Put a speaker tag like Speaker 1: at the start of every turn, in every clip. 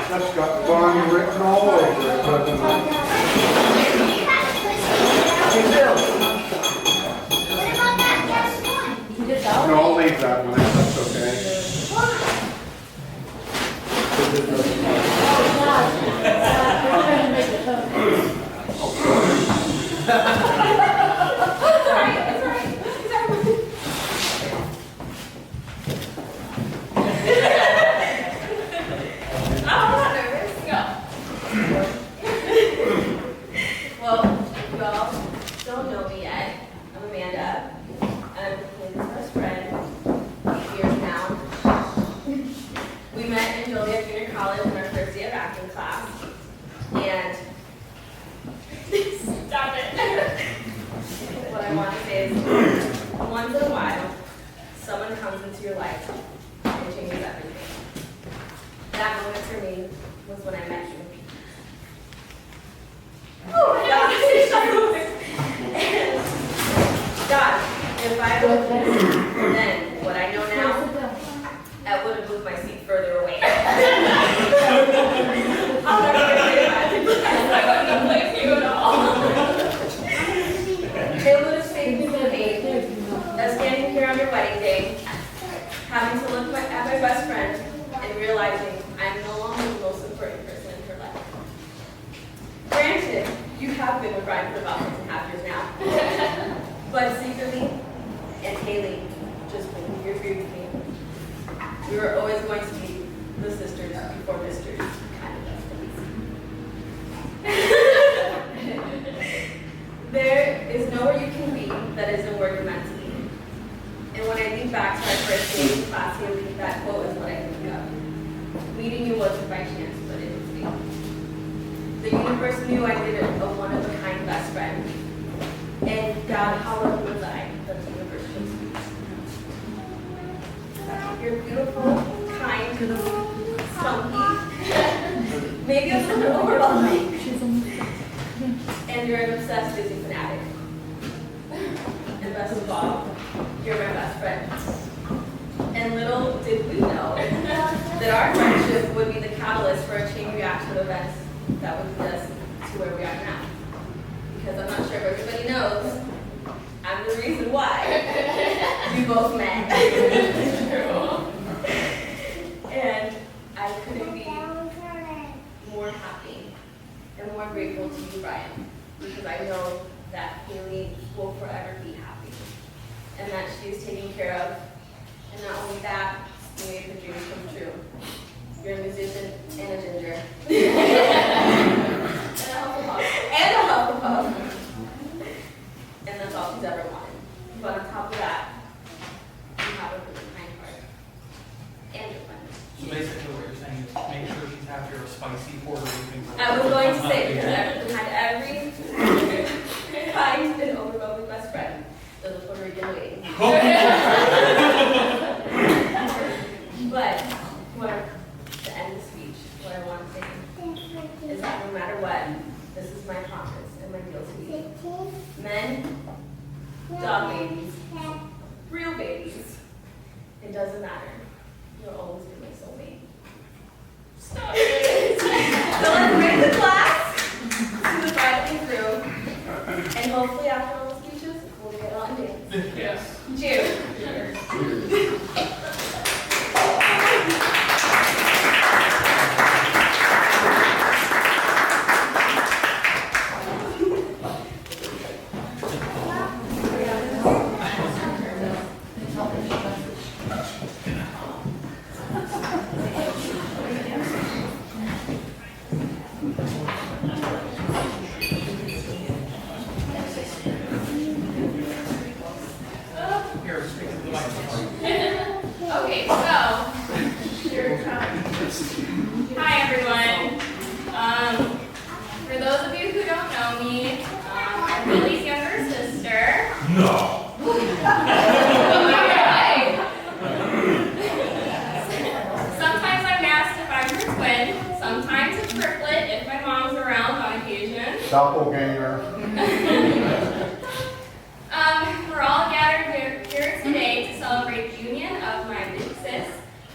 Speaker 1: That's got Bonnie written all over it. No, I'll leave that one, if that's okay.
Speaker 2: Well, you all don't know me yet. I'm Amanda. I'm Lynn's best friend. 8 years now. We met in Joliet Junior College in our first day of acting class. And stop it. What I want to say is, once in a while, someone comes into your life and changes everything. That moment for me was when I met you. Oh my gosh, God, if I looked then what I know now, I would have moved my seat further away. I'll never say that because I wouldn't blame you at all. It would have saved me the pain of standing here on your wedding day, having to look at my best friend and realizing I'm no longer the most important person in her life. Granted, you have been with Brian for about 6.5 years now. But secretly, and Haley just wouldn't interfere with me. We were always going to be the sisters before misters kind of destinies. There is nowhere you can be that isn't where you're meant to be. And when I think back to our first day in class, Haley, that quote is what I think of. Meeting you wasn't by chance, but it was fate. The universe knew I did a one-of-a-kind best friend. And God, how lucky was I that the universe chose me. You're beautiful, kind, spunky, maybe a little bit overwhelming. And you're an obsessed Disney fanatic. And best of all, you're my best friend. And little did we know that our friendship would be the catalyst for a chain reaction of events that would lead us to where we are now. Because I'm not sure if everybody knows, I'm the reason why you both met. And I couldn't be more happy and more grateful to you, Brian, because I know that Haley will forever be happy and that she is taken care of. And not only that, you made her dreams come true. You're a musician and a ginger. And a Hufflepuff. And that's all she's ever wanted. But on top of that, you have a really kind heart. And you're fun.
Speaker 3: So basically what you're saying is make sure she's happy or a spicy Puerto Rican.
Speaker 2: I was going to say, because behind every kind and overwhelming best friend, there's a Puerto Rican waiting. But to end the speech, what I want to say is that no matter what, this is my promise and my deal to you. Men, dog babies, real babies, it doesn't matter. You'll always be my soulmate. Stop it! So let's bring the class to the bridal through, and hopefully after all the speeches, we'll get on dance.
Speaker 3: Yes.
Speaker 2: Cheers. Sometimes a triplet if my mom's around on occasion.
Speaker 1: Doppelganger.
Speaker 2: We're all gathered here today to celebrate the union of my big sis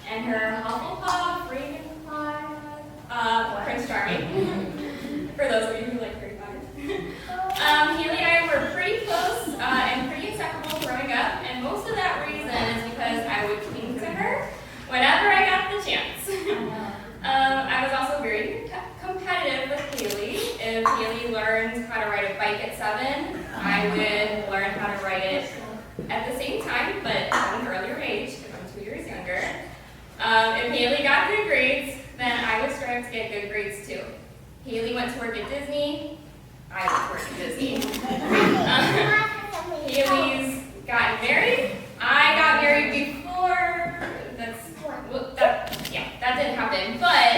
Speaker 2: and her Hufflepuff, Ravenclaw, Prince Charming. For those of you who like Harry Potter. Haley and I were pretty close and pretty inseparable growing up, and most of that reason is because I would cling to her whenever I got the chance. I was also very competitive with Haley. If Haley learned how to ride a bike at 7, I would learn how to ride it at the same time, but at an earlier age, because I'm 2 years younger. If Haley got good grades, then I would strive to get good grades too. Haley went to work at Disney. I went to work at Disney. Haley's gotten married. I got married before. That didn't happen, but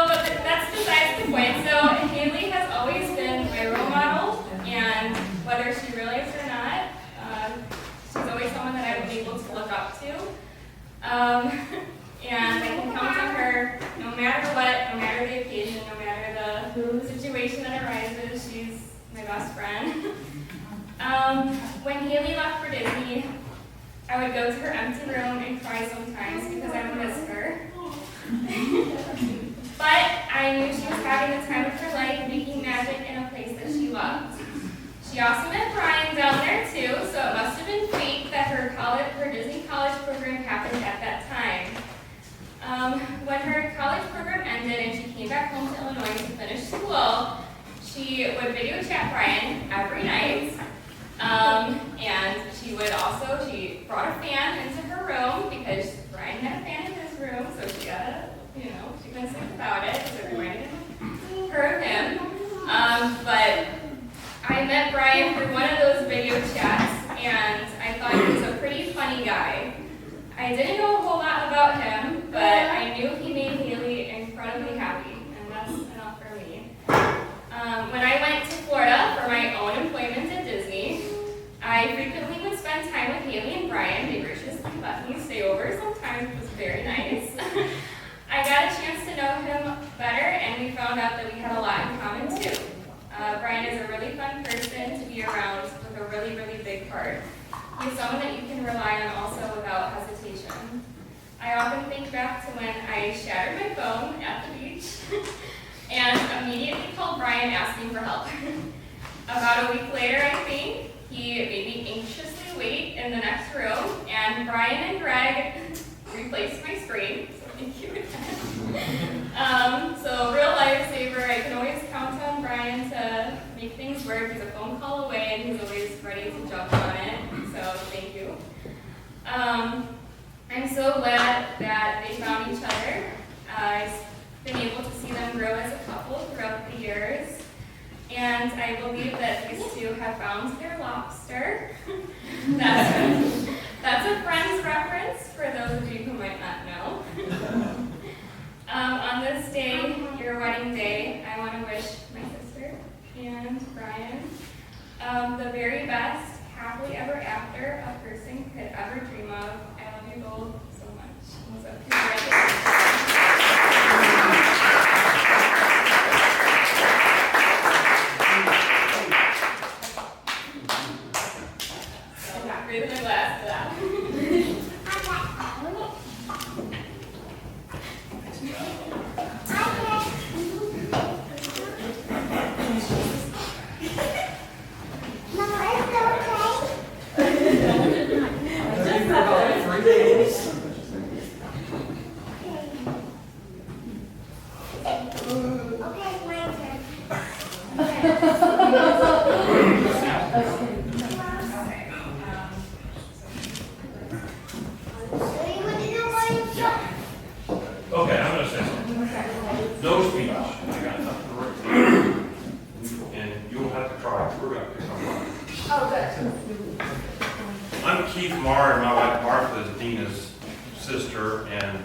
Speaker 2: but that's besides the point. So Haley has always been my role model, and whether she realized it or not, she's always someone that I've been able to look up to. And I can count on her no matter what, no matter the occasion, no matter the situation that arises. She's my best friend. When Haley left for Disney, I would go to her empty room and cry sometimes because I would miss her. But I knew she was having the time of her life, making magic in a place that she loved. She also met Brian down there too, so it must have been fate that her Disney college program happened at that time. When her college program ended and she came back home to Illinois to finish school, she would video chat Brian every night. And she brought a fan into her room because Brian had a fan in his room, so she couldn't sleep without it because it reminded her of him. But I met Brian through one of those video chats, and I thought he was a pretty funny guy. I didn't know a whole lot about him, but I knew he made Haley incredibly happy, and that's enough for me. When I went to Florida for my own employment at Disney, I frequently would spend time with Haley and Brian. They graciously let me stay over sometimes. It was very nice. I got a chance to know him better, and we found out that we had a lot in common too. Brian is a really fun person to be around with a really, really big heart. He's someone that you can rely on also without hesitation. I often think back to when I shattered my phone at the beach and immediately called Brian asking for help. About a week later, I think, he made me anxiously wait in the next room, and Brian and Greg replaced my screen, so thank you again. So real lifesaver, I can always count on Brian to make things work. He's a phone call away, and he's always ready to jump on it, so thank you. I'm so glad that they found each other. I've been able to see them grow as a couple throughout the years. And I believe that these two have found their lobster. That's a Friends reference for those of you who might not know. On this day, your wedding day, I want to wish my sister and Brian the very best, happily ever after a person could ever dream of. I love you both so much. So congratulations.
Speaker 4: I'm Keith Marr, and my wife Martha is Dina's sister, and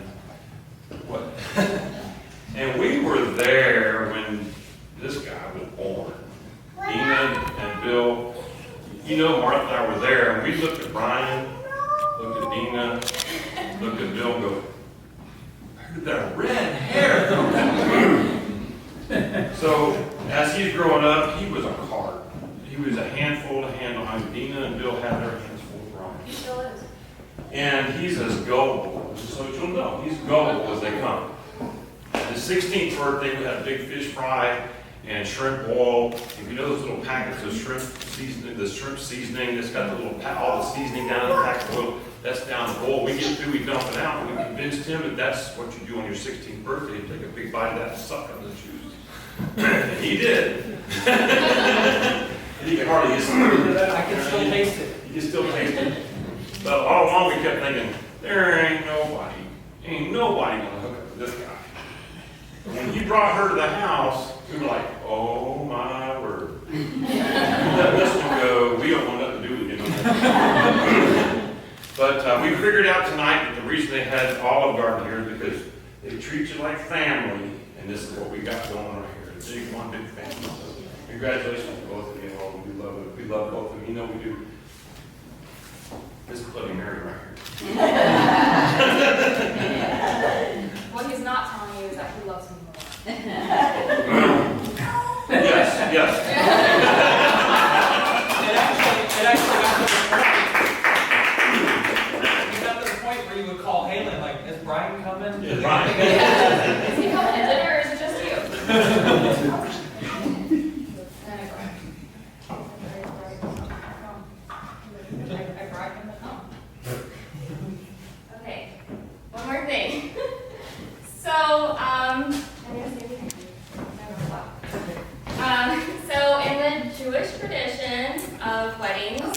Speaker 4: and we were there when this guy was born. Dina and Bill, Martha and I were there, and we looked at Brian, looked at Dina, looked at Bill and go, where did that red hair come from? So, as he's growing up, he was a card. He was a handful to handle. I mean, Dina and Bill had their hands full of Brian.
Speaker 2: He still is.
Speaker 4: And he's as gullible, so you'll know, he's gullible as they come. At his 16th birthday, we had a big fish fry and shrimp boil. If you know those little packets of shrimp seasoning, the shrimp seasoning that's got the little all the seasoning down in the packet of oil, that's down the bowl. We get through, we dump it out, and we convinced him that that's what you do on your 16th birthday. You take a big bite of that and suck on the juice. And he did. And he could hardly get started.
Speaker 3: I can still taste it.
Speaker 4: You can still taste it. But all along we kept thinking, there ain't nobody gonna hook up with this guy. But when he brought her to the house, we were like, oh my word. Let this one go, we don't want nothing to do with him. But we figured out tonight that the reason they had Olive Garden here is because they treat you like family, and this is what we got going right here. It's one big family. So congratulations to both of you all. We love both of you. You know we do. This is Bloody Mary right here.
Speaker 5: What he's not telling you is that he loves me more.
Speaker 4: Yes.
Speaker 3: It got to the point where you would call Halen, like, is Brian coming?
Speaker 4: Yeah, Brian.
Speaker 5: Is he coming to dinner or is it just you? I bribed him to come.
Speaker 2: Okay, one more thing. So, so in the Jewish tradition of weddings,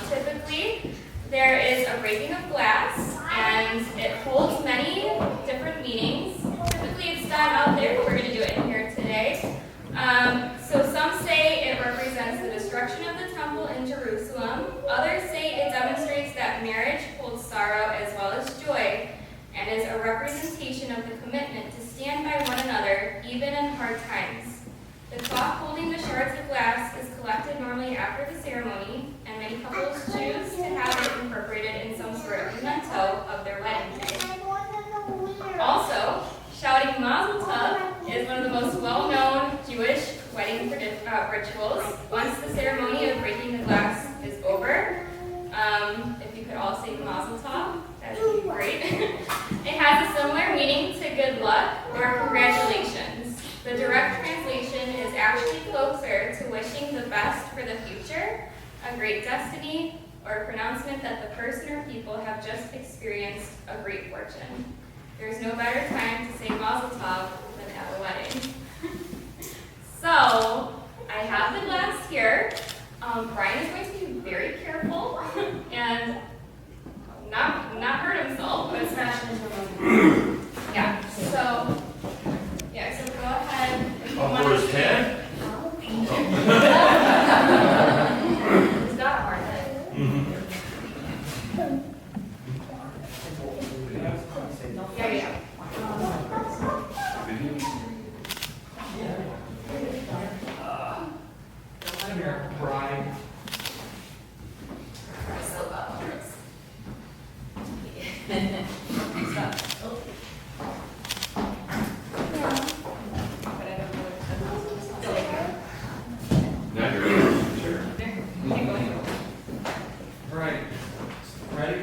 Speaker 2: typically there is a breaking of glass, and it holds many different meanings. Typically it's done out there, but we're going to do it in here today. So some say it represents the destruction of the temple in Jerusalem. Others say it demonstrates that marriage holds sorrow as well as joy, and is a representation of the commitment to stand by one another, even in hard times. The cloth holding the shards of glass is collected normally after the ceremony, and many couples choose to have it incorporated in some sort of memento of their wedding day. Also, shouting Mazel Tov is one of the most well-known Jewish wedding rituals. Once the ceremony of breaking the glass is over, if you could all say Mazel Tov, that would be great. It has a similar meaning to good luck or congratulations. The direct translation is actually closer to wishing the best for the future, a great destiny, or a pronouncement that the person or people have just experienced a great fortune. There's no better time to say Mazel Tov than at a wedding. So, I have the glass here. Brian is going to be very careful and not hurt himself, but smash into him. Yeah. So go ahead. If you want
Speaker 4: For his
Speaker 2: to.
Speaker 4: head?
Speaker 2: He's got a hard head. Yeah.
Speaker 3: Come here, Brian.
Speaker 2: I still got others. Stop. But I don't know what it's still here.
Speaker 4: Now you're in the chair.
Speaker 2: Keep going.
Speaker 3: All right. Ready?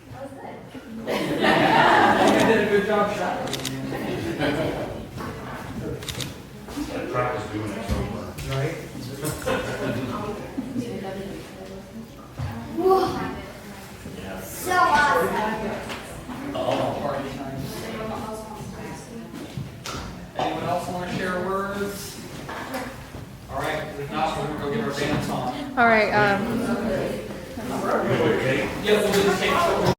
Speaker 2: That was good.
Speaker 3: You did a good job, Sean.
Speaker 4: I practice doing it somewhere.
Speaker 3: Right?
Speaker 6: So awesome.
Speaker 3: Party time. Anyone else want to share words? All right, if not, we're going to go get our bands on.
Speaker 5: All right,
Speaker 4: Okay.
Speaker 3: Yeah, we'll just take